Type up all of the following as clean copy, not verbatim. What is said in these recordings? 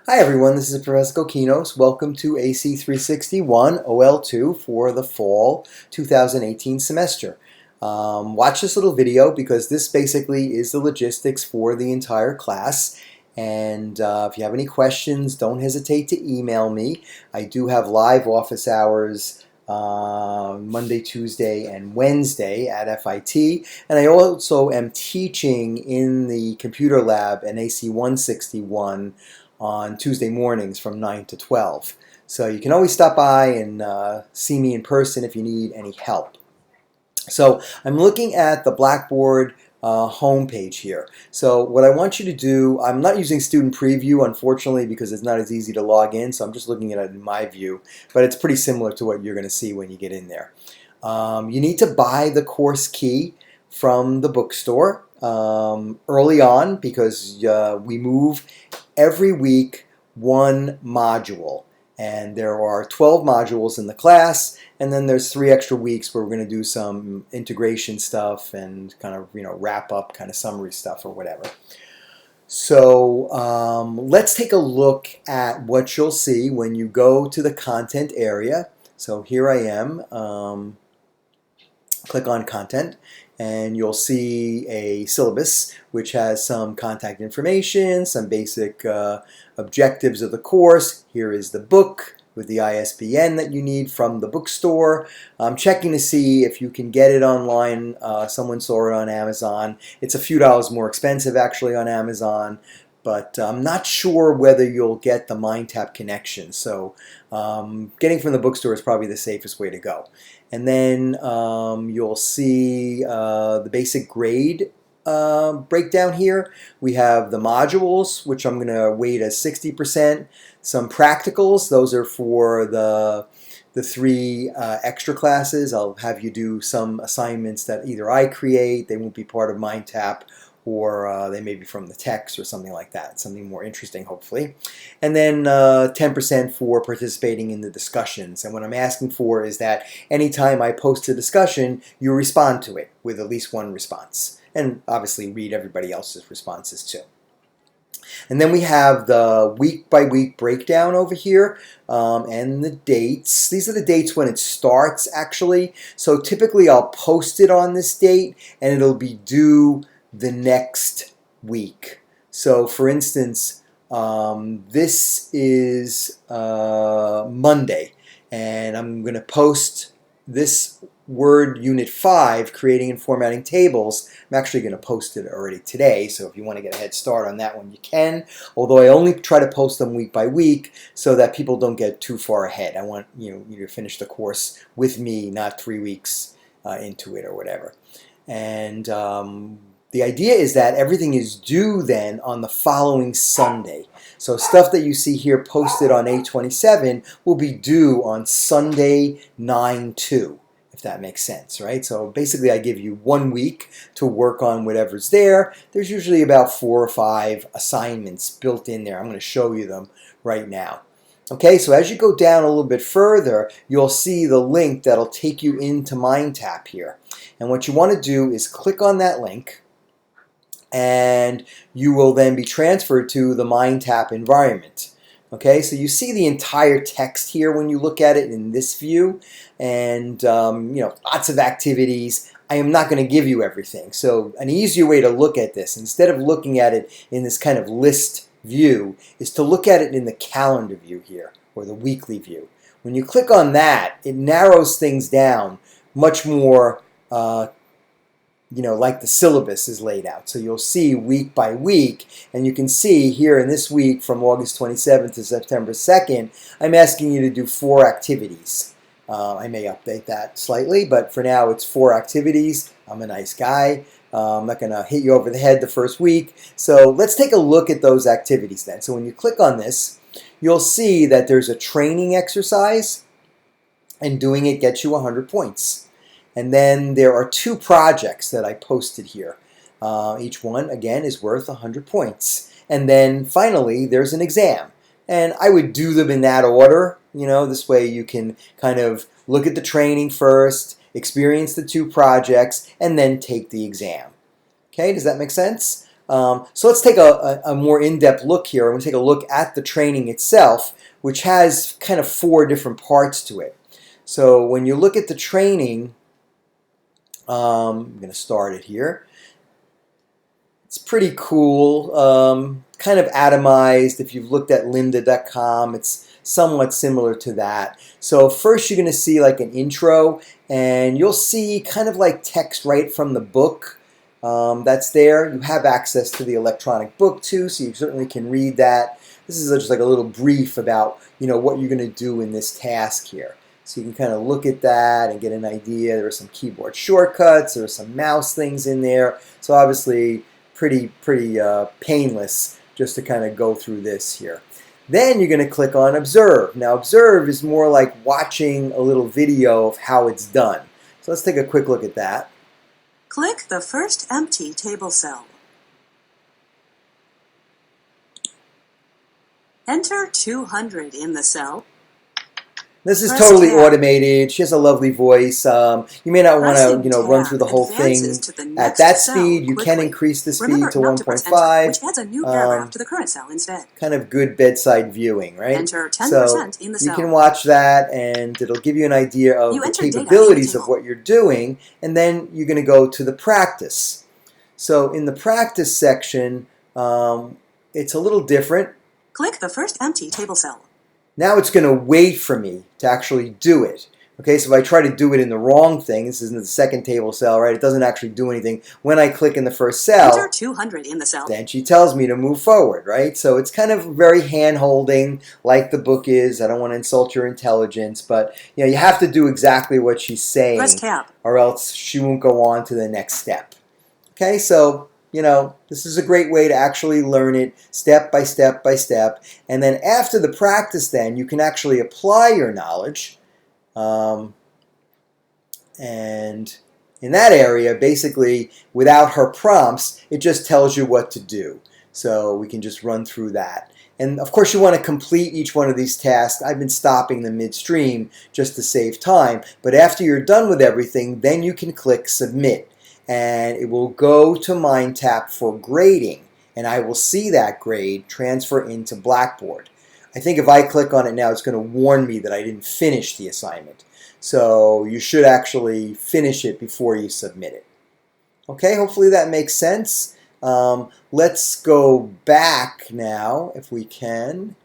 Hi everyone, this is Professor Kokinos. Welcome to AC361 OL2 for the fall 2018 semester. Watch this little video because this basically is the logistics for the entire class. And if you have any questions, don't hesitate to email me. I do have live office hours Monday, Tuesday, and Wednesday at FIT. And I also am teaching in the computer lab in AC161 on Tuesday mornings from 9 to 12. So you can always stop by and see me in person if you need any help. So I'm looking at the Blackboard homepage here. So what I want you to do, I'm not using student preview unfortunately because it's not as easy to log in, so I'm just looking at it in my view, but it's pretty similar to what you're going to see when you get in there. You need to buy the course key from the bookstore early on because we move every week one module, and there are 12 modules in the class, and then there's 3 extra weeks where we're going to do some integration stuff and kind of wrap up kind of summary stuff or whatever. So let's take a look at what you'll see when you go to the content area. So here I am. Click on content and you'll see a syllabus which has some contact information, some basic objectives of the course. Here is the book with the ISBN that you need from the bookstore. I'm checking to see if you can get it online. Someone saw it on Amazon. It's a few dollars more expensive actually on Amazon, but I'm not sure whether you'll get the MindTap connection. So getting from the bookstore is probably the safest way to go. And then you'll see the basic grade breakdown here. We have the modules, which I'm going to weight as 60%. Some practicals, those are for the 3 extra classes. I'll have you do some assignments that either I create, they won't be part of MindTap, or they may be from the text or something like that, something more interesting hopefully. And then 10% for participating in the discussions. And what I'm asking for is that anytime I post a discussion, you respond to it with at least one response. And obviously read everybody else's responses too. And then we have the week-by-week breakdown over here and the dates. These are the dates when it starts actually. So typically I'll post it on this date and it'll be due the next week. So for instance, this is Monday, and I'm going to post this Word Unit 5, Creating and Formatting Tables. I'm actually going to post it already today, so if you want to get a head start on that one, you can. Although I only try to post them week by week so that people don't get too far ahead. I want you to finish the course with me, not 3 weeks into it or whatever. And the idea is that everything is due then on the following Sunday. So stuff that you see here posted on 8/27 will be due on Sunday 9/2, if that makes sense, right? So basically I give you 1 week to work on whatever's there. There's usually about 4 or 5 assignments built in there. I'm going to show you them right now. Okay, so as you go down a little bit further, you'll see the link that'll take you into MindTap here. And what you want to do is click on that link, and you will then be transferred to the MindTap environment. Okay, so you see the entire text here when you look at it in this view, and lots of activities. I am not going to give you everything. So an easier way to look at this, instead of looking at it in this kind of list view, is to look at it in the calendar view here, or the weekly view. When you click on that, it narrows things down much more like the syllabus is laid out. So you'll see week by week, and you can see here in this week from August 27th to September 2nd, I'm asking you to do 4 activities. I may update that slightly, but for now it's 4 activities. I'm a nice guy. I'm not going to hit you over the head the first week. So let's take a look at those activities then. So when you click on this, you'll see that there's a training exercise, and doing it gets you 100 points. And then there are 2 projects that I posted here. Each one, again, is worth 100 points. And then finally, there's an exam. And I would do them in that order. This way you can kind of look at the training first, experience the 2 projects, and then take the exam. Okay, does that make sense? So let's take a more in-depth look here. I'm going to take a look at the training itself, which has kind of 4 different parts to it. So when you look at the training, I'm going to start it here. It's pretty cool, kind of atomized. If you've looked at lynda.com, it's somewhat similar to that. So first you're going to see like an intro, and you'll see kind of like text right from the book that's there. You have access to the electronic book too, so you certainly can read that. This is just like a little brief about, you know, what you're going to do in this task here. So you can kind of look at that and get an idea. There are some keyboard shortcuts. There are some mouse things in there. So obviously pretty painless just to kind of go through this here. Then you're going to click on Observe. Now Observe is more like watching a little video of how it's done. So let's take a quick look at that. Click the first empty table cell. Enter 200 in the cell. This is Press totally tab. automated. She has a lovely voice. You may not want Pressing to, run tab through the whole thing advances to the at next that cell speed. You can quickly. increase the speed Remember to not to press enter, 1.5. which adds a new paragraph to the current cell instead. Kind of good bedside viewing, right? Enter 10% So in the you cell. can watch that, and it'll give you an idea of You the entered data in the capabilities of table. what you're doing, and then you're going to go to the practice. So in the practice section, it's a little different. Click the first empty table cell. Now it's going to wait for me to actually do it. Okay, so if I try to do it in the wrong thing, this is in the second table cell, right? It doesn't actually do anything. When I click in the first cell, Enter 200 in the cell. then she tells me to move forward, right? So it's kind of very hand-holding, like the book is. I don't want to insult your intelligence, but you have to do exactly what she's saying, Press tab. or else she won't go on to the next step. Okay, so this is a great way to actually learn it step by step by step. And then after the practice, then you can actually apply your knowledge. And in that area, basically, without her prompts, it just tells you what to do. So we can just run through that. And of course, you want to complete each one of these tasks. I've been stopping them midstream just to save time. But after you're done with everything, then you can click Submit. And it will go to MindTap for grading. And I will see that grade transfer into Blackboard. I think if I click on it now, it's going to warn me that I didn't finish the assignment. So you should actually finish it before you submit it. Okay, hopefully that makes sense. Let's go back now, if we can.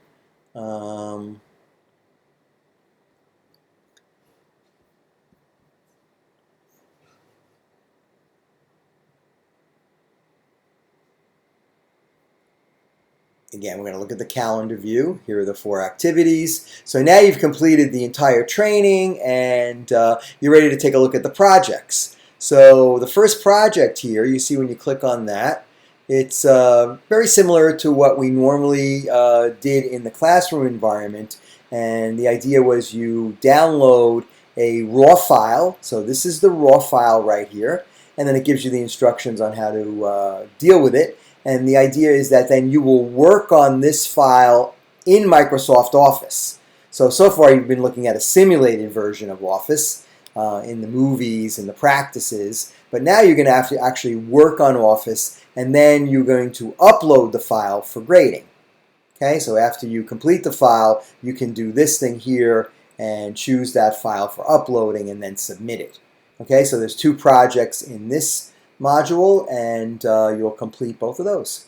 Again, we're going to look at the calendar view. Here are the 4 activities. So now you've completed the entire training, and you're ready to take a look at the projects. So the first project here, you see when you click on that, it's very similar to what we normally did in the classroom environment. And the idea was you download a raw file. So this is the raw file right here. And then it gives you the instructions on how to deal with it. And the idea is that then you will work on this file in Microsoft Office. So far you've been looking at a simulated version of Office in the movies and the practices. But now you're going to have to actually work on Office, and then you're going to upload the file for grading. Okay, so after you complete the file, you can do this thing here and choose that file for uploading and then submit it. Okay, so there's 2 projects in this module, and you'll complete both of those.